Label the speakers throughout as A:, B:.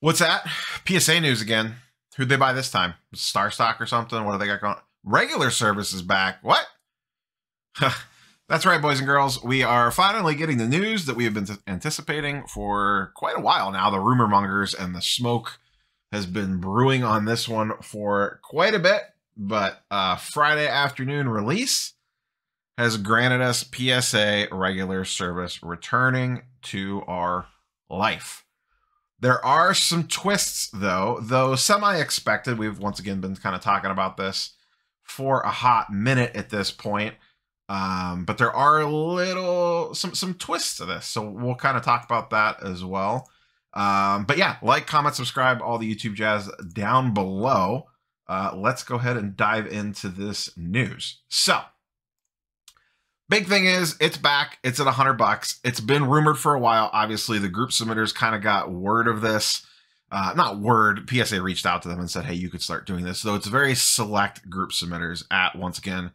A: What's that? PSA news again. Who'd they buy this time? Star Stock or something? What do they got going? Regular service is back. What? That's right, boys and girls. We are finally getting the news that we have been anticipating for quite a while now. The rumor mongers and the smoke has been brewing on this one for quite a bit. But Friday afternoon release has granted us PSA regular service returning to our life. There are some twists, though semi-expected. We've once again been kind of talking about this for a hot minute at this point. But there are some twists to this. So we'll kind of talk about that as well. But yeah, like, comment, subscribe, all the YouTube jazz down below. Let's go ahead and dive into this news. So, big thing is, it's back. It's at $100. It's been rumored for a while. Obviously, the group submitters kind of got word of this. Not word. PSA reached out to them and said, hey, you could start doing this. So it's very select group submitters at, once again,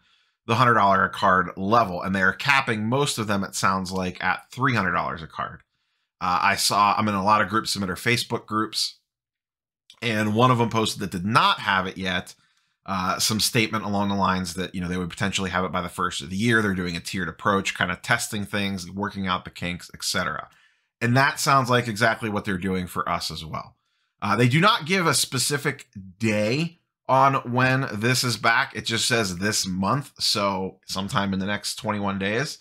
A: the $100 a card level. And they're capping most of them, it sounds like, at $300 a card. I'm in a lot of group submitter Facebook groups, and one of them posted that did not have it yet. Some statement along the lines that, they would potentially have it by the first of the year. They're doing a tiered approach, kind of testing things, working out the kinks, etc. And that sounds like exactly what they're doing for us as well. They do not give a specific day on when this is back. It just says this month, so sometime in the next 21 days.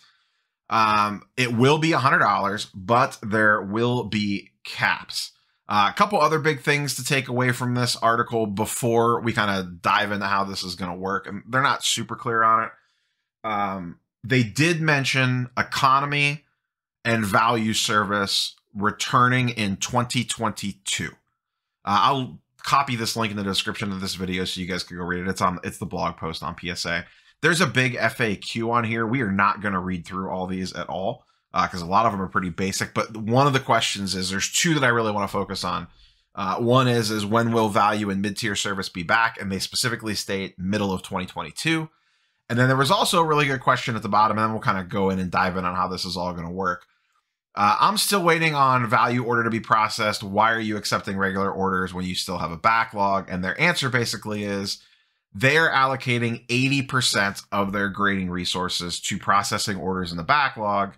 A: It will be $100, but there will be caps. A couple other big things to take away from this article before we kind of dive into how this is going to work. And they're not super clear on it. They did mention economy and value service returning in 2022. I'll copy this link in the description of this video so you guys can go read it. It's the blog post on PSA. There's a big FAQ on here. We are not going to read through all these at all, because a lot of them are pretty basic. But one of the questions is, there's two that I really want to focus on. One is when will value and mid-tier service be back? And they specifically state middle of 2022. And then there was also a really good question at the bottom, and then we'll kind of go in and dive in on how this is all going to work. I'm still waiting on value order to be processed. Why are you accepting regular orders when you still have a backlog? And their answer basically is, they are allocating 80% of their grading resources to processing orders in the backlog,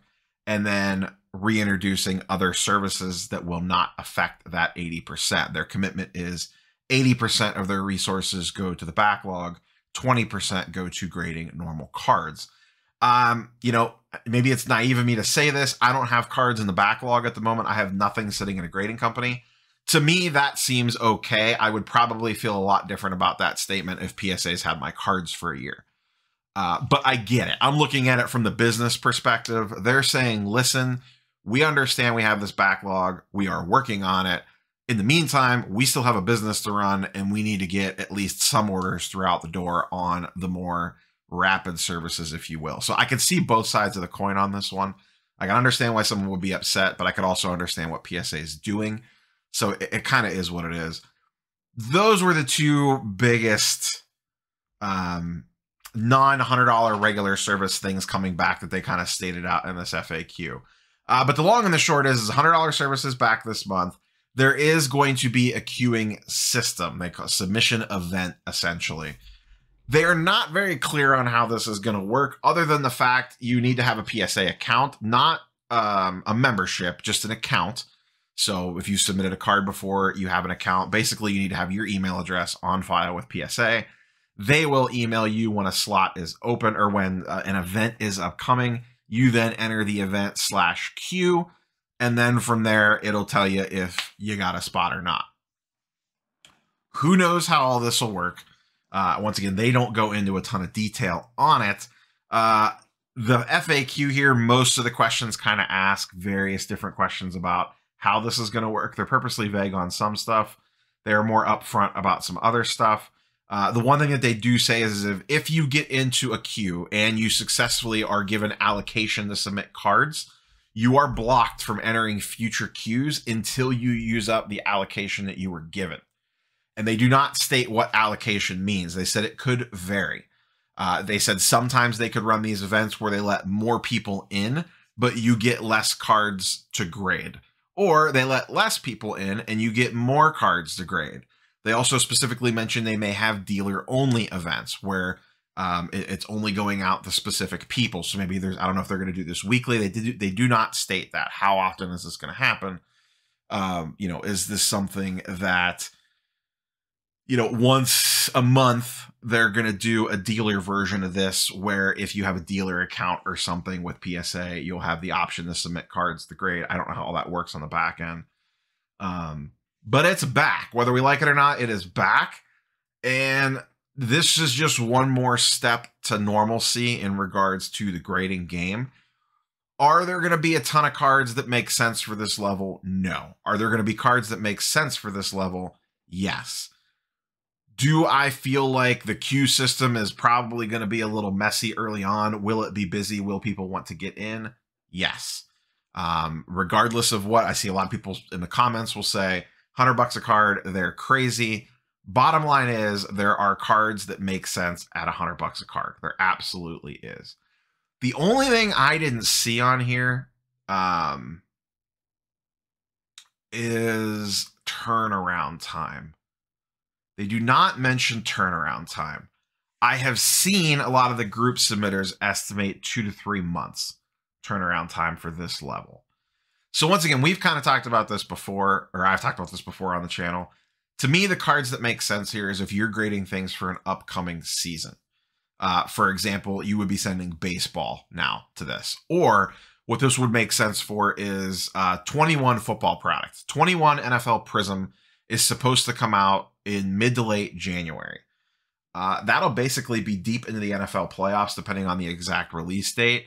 A: and then reintroducing other services that will not affect that 80%. Their commitment is 80% of their resources go to the backlog, 20% go to grading normal cards. Maybe it's naive of me to say this. I don't have cards in the backlog at the moment. I have nothing sitting in a grading company. To me, that seems okay. I would probably feel a lot different about that statement if PSA's had my cards for a year. But I get it. I'm looking at it from the business perspective. They're saying, listen, we understand we have this backlog. We are working on it. In the meantime, we still have a business to run, and we need to get at least some orders throughout the door on the more rapid services, if you will. So I can see both sides of the coin on this one. I can understand why someone would be upset, but I could also understand what PSA is doing. So it kind of is what it is. Those were the two biggest non-$100 regular service things coming back that they kind of stated out in this FAQ. But the long and the short is $100 services back this month. There is going to be a queuing system. They call it submission event, essentially. They are not very clear on how this is going to work, other than the fact you need to have a PSA account, not a membership, just an account. So if you submitted a card before, you have an account. Basically, you need to have your email address on file with PSA. They will email you when a slot is open, or when an event is upcoming. You then enter the event/queue, and then from there, it'll tell you if you got a spot or not. Who knows how all this will work? Once again, they don't go into a ton of detail on it. The FAQ here, most of the questions kind of ask various different questions about how this is going to work. They're purposely vague on some stuff. They're more upfront about some other stuff. The one thing that they do say is if you get into a queue and you successfully are given allocation to submit cards, you are blocked from entering future queues until you use up the allocation that you were given. And they do not state what allocation means. They said it could vary. They said sometimes they could run these events where they let more people in, but you get less cards to grade. or they let less people in and you get more cards to grade. They also specifically mention they may have dealer-only events where it's only going out to specific people. So maybe there's, I don't know if they're going to do this weekly. They do not state that. How often is this going to happen? You know, is this something that, you know, once a month they're going to do a dealer version of this where if you have a dealer account or something with PSA, you'll have the option to submit cards to grade. I don't know how all that works on the back end. But it's back. Whether we like it or not, it is back. And this is just one more step to normalcy in regards to the grading game. Are there going to be a ton of cards that make sense for this level? No. Are there going to be cards that make sense for this level? Yes. Do I feel like the queue system is probably going to be a little messy early on? Will it be busy? Will people want to get in? Yes. Regardless of what, I see a lot of people in the comments will say, $100 a card, they're crazy. Bottom line is there are cards that make sense at $100 a card. There absolutely is. The only thing I didn't see on here is turnaround time. They do not mention turnaround time. I have seen a lot of the group submitters estimate 2 to 3 months turnaround time for this level. So once again, we've kind of talked about this before, or I've talked about this before on the channel. To me, the cards that make sense here is if you're grading things for an upcoming season. For example, you would be sending baseball now to this. Or what this would make sense for is 21 football products. 21 NFL Prism is supposed to come out in mid to late January. That'll basically be deep into the NFL playoffs, depending on the exact release date.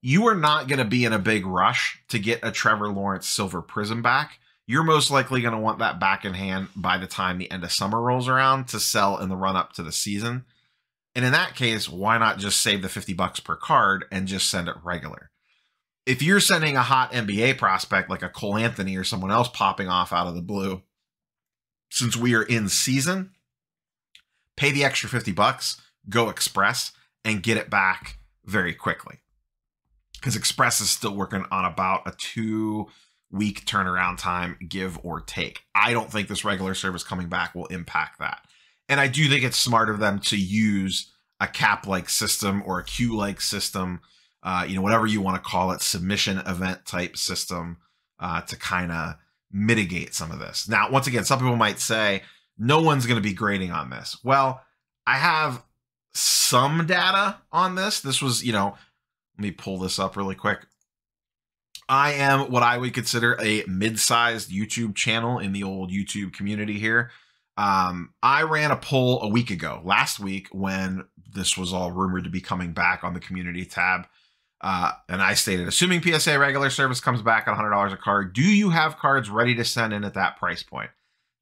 A: You are not going to be in a big rush to get a Trevor Lawrence Silver Prism back. You're most likely going to want that back in hand by the time the end of summer rolls around to sell in the run up to the season. And in that case, why not just save the $50 per card and just send it regular? If you're sending a hot NBA prospect like a Cole Anthony or someone else popping off out of the blue, since we are in season, pay the extra $50, go Express, and get it back very quickly. Because Express is still working on about a 2-week turnaround time, give or take. I don't think this regular service coming back will impact that. And I do think it's smart of them to use a cap-like system or a queue-like system, you know, whatever you want to call it, submission event type system to kind of mitigate some of this. Now, once again, some people might say, no one's going to be grading on this. Well, I have some data on this. This was, you know, let me pull this up really quick. I am what I would consider a mid-sized YouTube channel in the old YouTube community here. I ran a poll a week ago, last week, when this was all rumored to be coming back on the community tab. And I stated, assuming PSA regular service comes back at $100 a card, do you have cards ready to send in at that price point?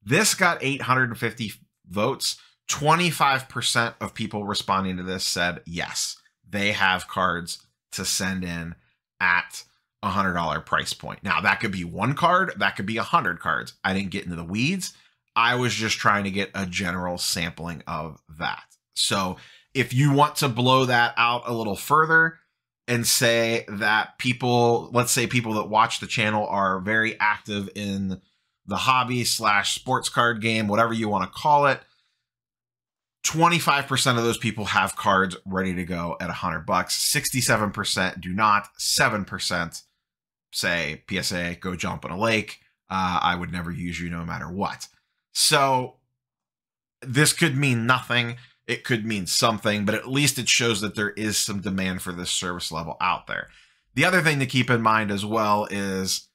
A: This got 850 votes. 25% of people responding to this said yes, they have cards to send in at $100 price point. Now, that could be one card, that could be 100 cards. I didn't get into the weeds. I was just trying to get a general sampling of that. So if you want to blow that out a little further and say that people, let's say people that watch the channel are very active in the hobby / sports card game, whatever you want to call it, 25% of those people have cards ready to go at $100. 67% do not. 7% say, PSA, go jump in a lake. I would never use you no matter what. So this could mean nothing. It could mean something, but at least it shows that there is some demand for this service level out there. The other thing to keep in mind as well is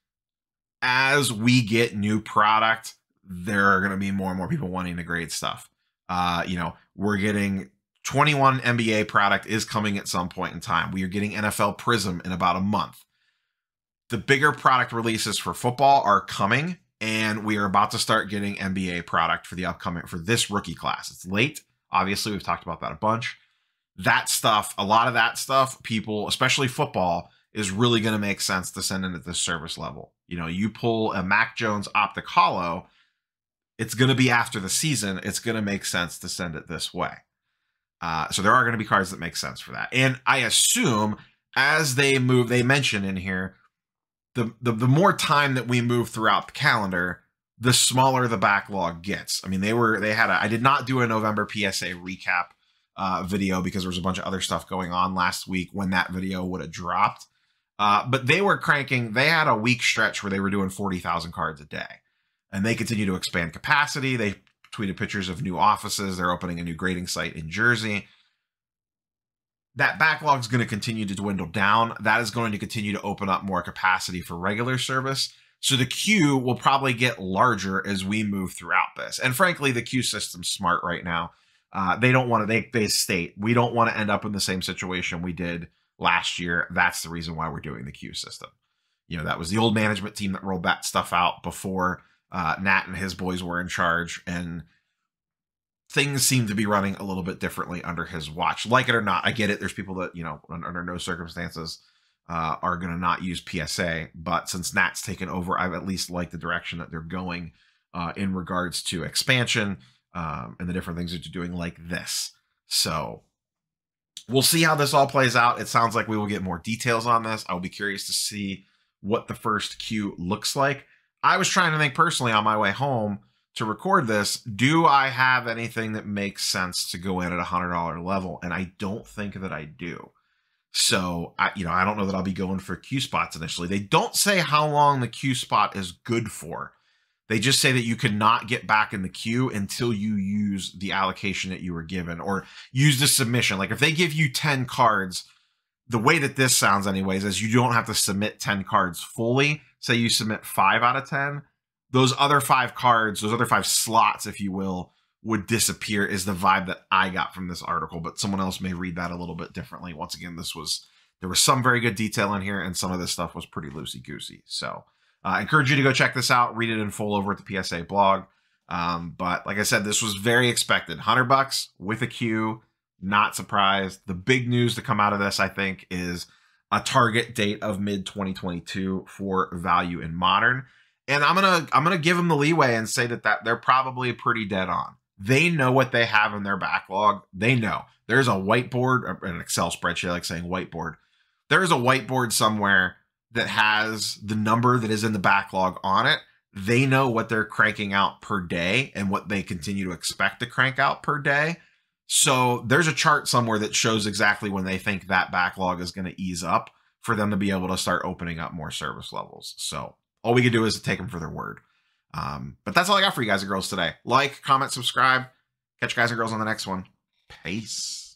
A: as we get new product, there are going to be more and more people wanting to grade stuff. You know, we're getting 21 NBA product is coming at some point in time. We are getting NFL Prism in about a month. The bigger product releases for football are coming, and we are about to start getting NBA product for the upcoming, for this rookie class. It's late. Obviously, we've talked about that a bunch. That stuff, a lot of that stuff, people, especially football, is really going to make sense to send in at this service level. You know, you pull a Mac Jones Optic Holo, it's going to be after the season. It's going to make sense to send it this way. So there are going to be cards that make sense for that. And I assume as they move, they mention in here, the more time that we move throughout the calendar, the smaller the backlog gets. I mean, I did not do a November PSA recap video because there was a bunch of other stuff going on last week when that video would have dropped. But they were cranking, they had a week stretch where they were doing 40,000 cards a day. And they continue to expand capacity. They tweeted pictures of new offices. They're opening a new grading site in Jersey. That backlog is going to continue to dwindle down. That is going to continue to open up more capacity for regular service. So the queue will probably get larger as we move throughout this. And frankly, the queue system's smart right now. They don't want to, they state, we don't want to end up in the same situation we did last year. That's the reason why we're doing the queue system. You know, that was the old management team that rolled that stuff out before Nat and his boys were in charge, and things seem to be running a little bit differently under his watch. Like it or not, I get it. There's people that, you know, under no circumstances are going to not use PSA. But since Nat's taken over, I've at least liked the direction that they're going in regards to expansion and the different things that you're doing like this. So we'll see how this all plays out. It sounds like we will get more details on this. I'll be curious to see what the first queue looks like. I was trying to think personally on my way home to record this, do I have anything that makes sense to go in at $100 level? And I don't think that I do. So, I don't know that I'll be going for Q spots initially. They don't say how long the Q spot is good for. They just say that you cannot get back in the queue until you use the allocation that you were given or use the submission. Like if they give you 10 cards, the way that this sounds anyways, is you don't have to submit 10 cards fully. Say you submit 5 out of 10. Those other 5 cards, those other 5 slots, if you will, would disappear is the vibe that I got from this article, but someone else may read that a little bit differently. Once again, there was some very good detail in here, and some of this stuff was pretty loosey-goosey. So I encourage you to go check this out, read it in full over at the PSA blog. But like I said, this was very expected. $100 with a queue, not surprised. The big news to come out of this, I think, is a target date of mid-2022 for value in Modern. And I'm gonna give them the leeway and say that they're probably pretty dead on. They know what they have in their backlog. They know. There's a whiteboard, an Excel spreadsheet, I like saying whiteboard. There is a whiteboard somewhere that has the number that is in the backlog on it. They know what they're cranking out per day and what they continue to expect to crank out per day. So there's a chart somewhere that shows exactly when they think that backlog is going to ease up for them to be able to start opening up more service levels. So all we can do is take them for their word. But that's all I got for you guys and girls today. Like, comment, subscribe. Catch you guys and girls on the next one. Peace.